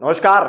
नमस्कार।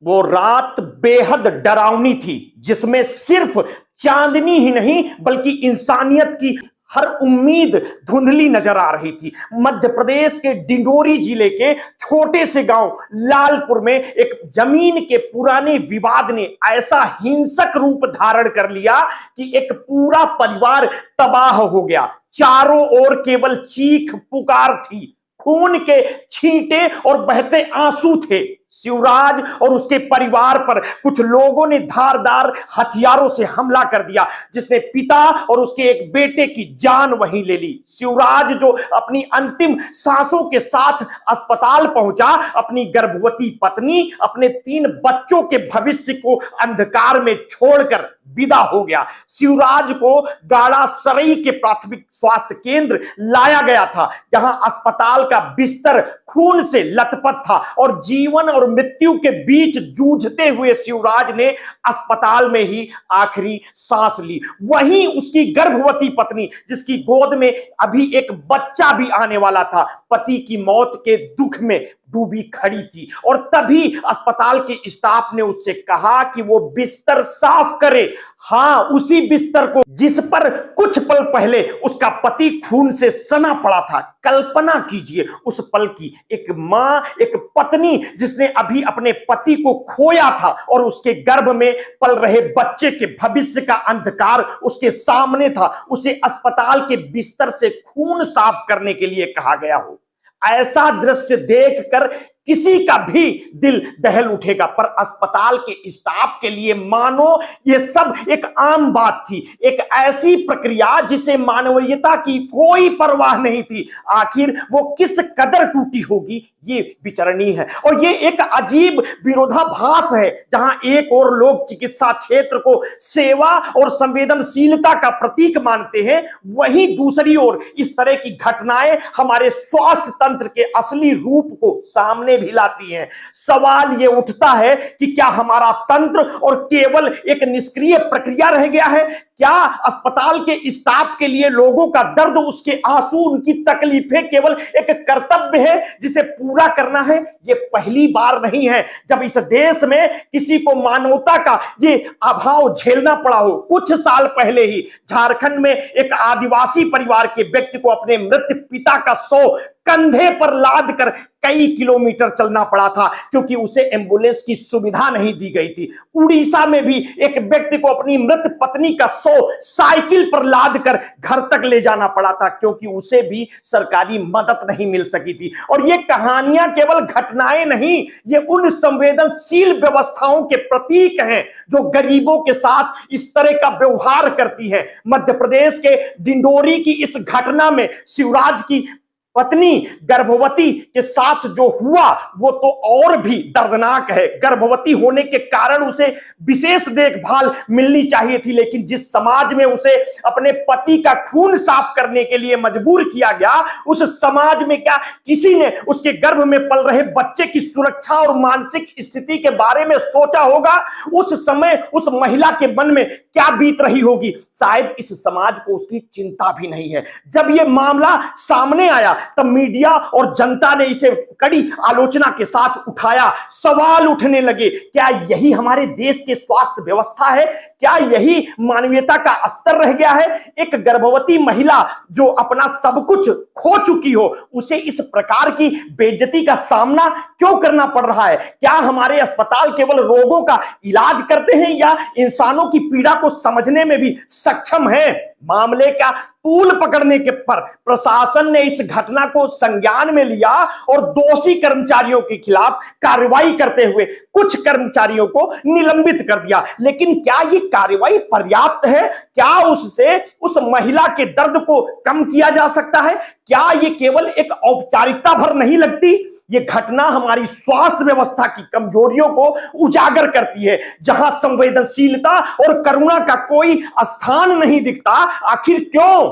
वो रात बेहद डरावनी थी जिसमें सिर्फ चांदनी ही नहीं बल्कि इंसानियत की हर उम्मीद धुंधली नजर आ रही थी। मध्य प्रदेश के डिंडोरी जिले के छोटे से गांव लालपुर में एक जमीन के पुराने विवाद ने ऐसा हिंसक रूप धारण कर लिया कि एक पूरा परिवार तबाह हो गया। चारों ओर केवल चीख पुकार थी, खून के छींटे और बहते आंसू थे। शिवराज और उसके परिवार पर कुछ लोगों ने धारदार हथियारों से हमला कर दिया, जिसने पिता और उसके एक बेटे की जान वहीं ले ली। शिवराज जो अपनी अंतिम सांसों के साथ अस्पताल पहुंचा, अपनी गर्भवती पत्नी, अपने 3 बच्चों के भविष्य को अंधकार में छोड़कर विदा हो गया। शिवराज को गाड़ासरई के प्राथमिक स्वास्थ्य केंद्र लाया गया था, जहां अस्पताल का बिस्तर खून से लथपथ था और जीवन और मृत्यु के बीच जूझते हुए शिवराज ने अस्पताल में ही आखिरी सांस ली। वहीं उसकी गर्भवती पत्नी, जिसकी गोद में अभी एक बच्चा भी आने वाला था, पति की मौत के दुख में डूबी खड़ी थी। और तभी अस्पताल के स्टाफ ने उससे कहा कि वो बिस्तर साफ करे। हाँ, उसी बिस्तर को जिस पर कुछ पल पहले उसका पति खून से सना पड़ा था। कल्पना कीजिए उस पल की, एक मां, एक पत्नी जिसने अभी अपने पति को खोया था और उसके गर्भ में पल रहे बच्चे के भविष्य का अंधकार उसके सामने था। उसे अस्पताल के बिस्तर से खून साफ करने के लिए कहा गया हो। ऐसा दृश्य देखकर किसी का भी दिल दहल उठेगा, पर अस्पताल के स्टाफ के लिए मानो यह सब एक आम बात थी, एक ऐसी प्रक्रिया जिसे मानवीयता की कोई परवाह नहीं थी। आखिर वो किस कदर टूटी होगी, ये विचरणीय है। और ये एक अजीब विरोधाभास है, जहां एक और लोग चिकित्सा क्षेत्र को सेवा और संवेदनशीलता का प्रतीक मानते हैं, वहीं दूसरी ओर इस तरह की घटनाएं हमारे स्वास्थ्य तंत्र के असली रूप को सामने भी लाती हैं। सवाल यह उठता है कि क्या हमारा तंत्र और केवल एक निष्क्रिय प्रक्रिया रह गया है? क्या अस्पताल के स्टाफ के लिए लोगों का दर्द, उसके आंसू, उनकी तकलीफें केवल एक कर्तव्य है जिसे पूरा करना है? ये पहली बार नहीं है जब इस देश में किसी को मानवता का ये अभाव झेलना पड़ा हो। कुछ साल पहले ही झारखंड में एक आदिवासी परिवार के व्यक्ति को अपने मृत पिता का शव कंधे पर लाद कर कई किलोमीटर चलना पड़ा था, क्योंकि उसे एम्बुलेंस की सुविधा नहीं दी गई थी। उड़ीसा में भी एक व्यक्ति को अपनी मृत पत्नी का शव साइकिल पर लाद कर घर तक ले जाना पड़ा था, क्योंकि उसे भी सरकारी मदद नहीं मिल सकी थी। और ये कहानियां केवल घटनाएं नहीं, ये उन संवेदनशील व्यवस्थाओं के प्रतीक हैं जो गरीबों के साथ इस तरह का व्यवहार करती है। मध्य प्रदेश के डिंडोरी की इस घटना में शिवराज की पत्नी गर्भवती के साथ जो हुआ वो तो और भी दर्दनाक है। गर्भवती होने के कारण उसे विशेष देखभाल मिलनी चाहिए थी, लेकिन जिस समाज में उसे अपने पति का खून साफ करने के लिए मजबूर किया गया, उस समाज में क्या किसी ने उसके गर्भ में पल रहे बच्चे की सुरक्षा और मानसिक स्थिति के बारे में सोचा होगा? उस समय उस महिला के मन में क्या बीत रही होगी? शायद इस समाज को उसकी चिंता भी नहीं है। जब यह मामला सामने आया तब मीडिया और जनता ने इसे कड़ी आलोचना के साथ उठाया। सवाल उठने लगे, क्या यही हमारे देश की स्वास्थ्य व्यवस्था है? क्या यही मानवीयता का स्तर रह गया है? एक गर्भवती महिला जो अपना सब कुछ खो चुकी हो, उसे इस प्रकार की बेइज्जती का सामना क्यों करना पड़ रहा है? क्या हमारे अस्पताल केवल रोगों का इलाज करते हैं या इंसानों की पीड़ा को समझने में भी सक्षम है? मामले का तूल पकड़ने के पर प्रशासन ने इस घटना को संज्ञान में लिया और दोषी कर्मचारियों के खिलाफ कार्रवाई करते हुए कुछ कर्मचारियों को निलंबित कर दिया। लेकिन क्या ये कार्रवाई पर्याप्त है? क्या उससे उस महिला के दर्द को कम किया जा सकता है? क्या ये केवल एक औपचारिकता भर नहीं लगती? ये घटना हमारी स्वास्थ्य व्यवस्था की कमजोरियों को उजागर करती है, जहां संवेदनशीलता और करुणा का कोई स्थान नहीं दिखता। आखिर क्यों?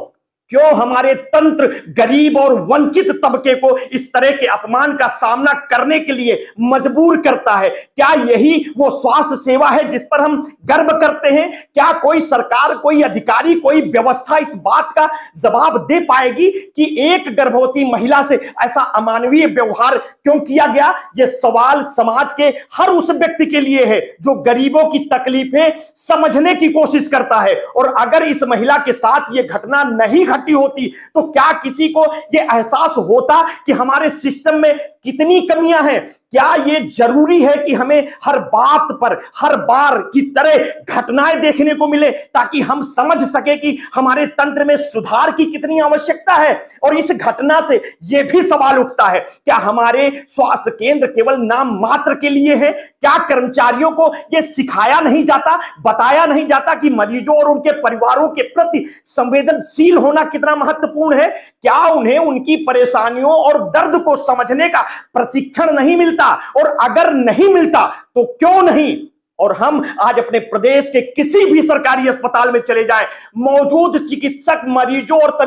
क्यों हमारे तंत्र गरीब और वंचित तबके को इस तरह के अपमान का सामना करने के लिए मजबूर करता है? क्या यही वो स्वास्थ्य सेवा है जिस पर हम गर्व करते हैं? क्या कोई सरकार, कोई अधिकारी, कोई व्यवस्था इस बात का जवाब दे पाएगी कि एक गर्भवती महिला से ऐसा अमानवीय व्यवहार क्यों किया गया? ये सवाल समाज के हर उस व्यक्ति के लिए है जो गरीबों की तकलीफें समझने की कोशिश करता है। और अगर इस महिला के साथ ये घटना नहीं घटी होती तो क्या किसी को यह एहसास होता कि हमारे सिस्टम में कितनी कमियां हैं? क्या यह जरूरी है कि हमें हर बात पर हर बार की तरह घटनाएं देखने को मिले ताकि हम समझ सके कि हमारे तंत्र में सुधार की कितनी आवश्यकता है? और इस घटना से यह भी सवाल उठता है, क्या हमारे स्वास्थ्य केंद्र केवल नाम मात्र के लिए है? क्या कर्मचारियों को यह सिखाया नहीं जाता, बताया नहीं जाता कि मरीजों और उनके परिवारों के प्रति संवेदनशील होना कितना महत्वपूर्ण है? क्या उन्हें उनकी परेशानियों और दर्द को समझने का प्रशिक्षण नहीं मिलता? और अगर नहीं मिलता तो क्यों नहीं? और हम आज अपने प्रदेश के किसी भी सरकारी अस्पताल में चले जाएं, मौजूद चिकित्सक मरीजों और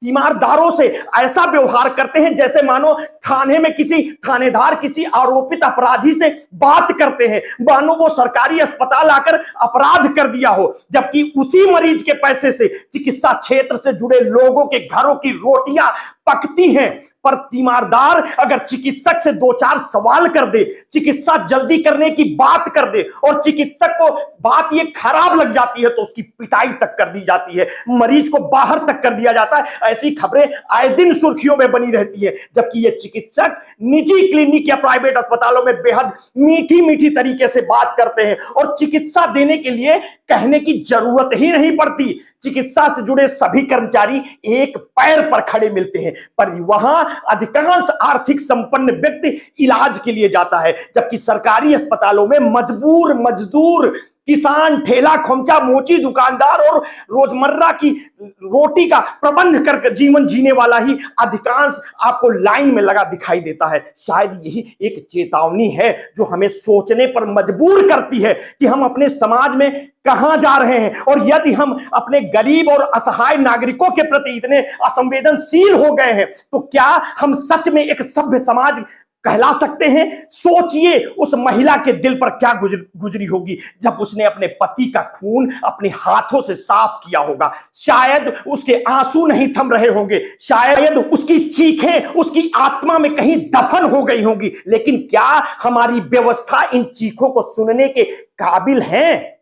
तीमारदारों से ऐसा व्यवहार करते हैं जैसे मानो थाने में किसी थानेदार किसी आरोपित अपराधी से बात करते हैं, मानो वो सरकारी अस्पताल आकर अपराध कर दिया हो, जबकि उसी मरीज के पैसे से चिकित्सा क्षेत्र से जुड़े लोगों के घरों की रोटियां पकती हैं। पर तीमारदार अगर चिकित्सक से दो चार सवाल कर दे, चिकित्सा जल्दी करने की बात कर दे और चिकित्सक को बात ये खराब लग जाती है तो उसकी पिटाई तक कर दी जाती है, मरीज को बाहर तक कर दिया जाता है। ऐसी खबरें आए दिन सुर्खियों में बनी रहती है, जबकि ये चिकित्सक निजी क्लिनिक या प्राइवेट अस्पतालों में बेहद मीठी मीठी तरीके से बात करते हैं और चिकित्सा देने के लिए कहने की जरूरत ही नहीं पड़ती। चिकित्सा से जुड़े सभी कर्मचारी एक पैर पर खड़े मिलते हैं, पर वहां अधिकांश आर्थिक संपन्न व्यक्ति इलाज के लिए जाता है, जबकि सरकारी अस्पतालों में मजबूर मजदूर, किसान, ठेला खोमचा, मोची दुकानदार और रोजमर्रा की रोटी का प्रबंध कर जीवन जीने वाला ही अधिकांश आपको लाइन में लगा दिखाई देता है। शायद यही एक चेतावनी है जो हमें सोचने पर मजबूर करती है कि हम अपने समाज में कहां जा रहे हैं। और यदि हम अपने गरीब और असहाय नागरिकों के प्रति इतने असंवेदनशील हो गए हैं तो क्या हम सच में एक सभ्य समाज कहला सकते हैं? सोचिए उस महिला के दिल पर क्या गुजरी होगी जब उसने अपने पति का खून अपने हाथों से साफ किया होगा। शायद उसके आंसू नहीं थम रहे होंगे, शायद उसकी चीखें उसकी आत्मा में कहीं दफन हो गई होंगी, लेकिन क्या हमारी व्यवस्था इन चीखों को सुनने के काबिल है?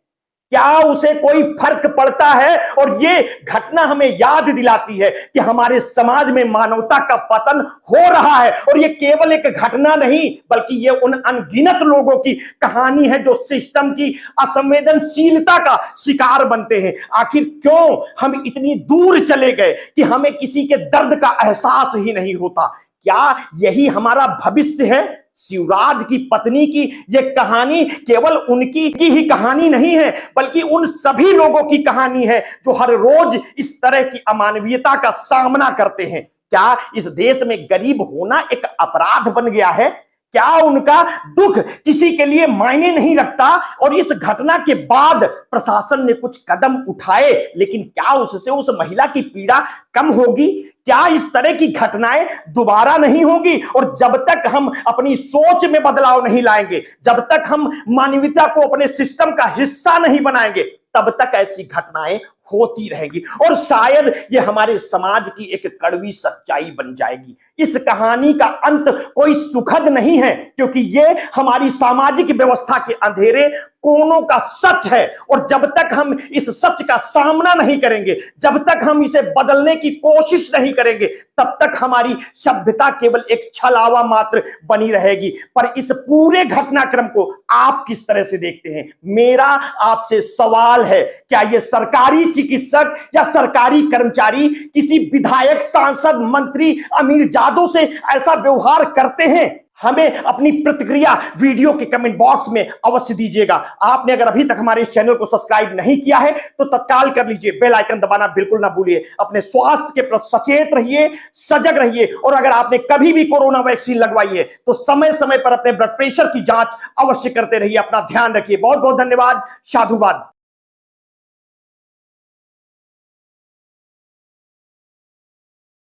क्या उसे कोई फर्क पड़ता है? और ये घटना हमें याद दिलाती है कि हमारे समाज में मानवता का पतन हो रहा है। और ये केवल एक घटना नहीं बल्कि ये उन अनगिनत लोगों की कहानी है जो सिस्टम की असंवेदनशीलता का शिकार बनते हैं। आखिर क्यों हम इतनी दूर चले गए कि हमें किसी के दर्द का एहसास ही नहीं होता? क्या यही हमारा भविष्य है? शिवराज की पत्नी की यह कहानी केवल उनकी ही कहानी नहीं है बल्कि उन सभी लोगों की कहानी है जो हर रोज इस तरह की अमानवीयता का सामना करते हैं। क्या इस देश में गरीब होना एक अपराध बन गया है? क्या उनका दुख किसी के लिए मायने नहीं रखता? और इस घटना के बाद प्रशासन ने कुछ कदम उठाए, लेकिन क्या उससे उस महिला की पीड़ा कम होगी? क्या इस तरह की घटनाएं दोबारा नहीं होगी? और जब तक हम अपनी सोच में बदलाव नहीं लाएंगे, जब तक हम मानवीयता को अपने सिस्टम का हिस्सा नहीं बनाएंगे, तब तक ऐसी घटनाएं होती रहेगी और शायद ये हमारे समाज की एक कड़वी सच्चाई बन जाएगी। इस कहानी का अंत कोई सुखद नहीं है क्योंकि ये हमारी सामाजिक व्यवस्था के अंधेरे कोनों का सच है। और जब तक हम इस सच का सामना नहीं करेंगे, जब तक हम इसे बदलने की कोशिश नहीं करेंगे, तब तक हमारी सभ्यता केवल एक छलावा मात्र बनी रहेगी। पर इस पूरे घटनाक्रम को आप किस तरह से देखते हैं? मेरा आपसे सवाल है, क्या ये सरकारी चिकित्सक या सरकारी कर्मचारी किसी विधायक, सांसद, मंत्री, अमीर जादों से ऐसा व्यवहार करते हैं? हमें अपनी प्रतिक्रिया वीडियो के कमेंट बॉक्स में अवश्य दीजिएगा। आपने अगर अभी तक हमारे इस चैनल को सब्सक्राइब नहीं किया है तो तत्काल कर लीजिए, बेल आइकन दबाना बिल्कुल ना भूलिए। अपने स्वास्थ्य के प्रति सचेत रहिए, सजग रहिए और अगर आपने कभी भी कोरोना वैक्सीन लगवाई है तो समय समय पर अपने ब्लड प्रेशर की जांच अवश्य करते रहिए। अपना ध्यान रखिए। बहुत बहुत धन्यवाद। साधुवाद।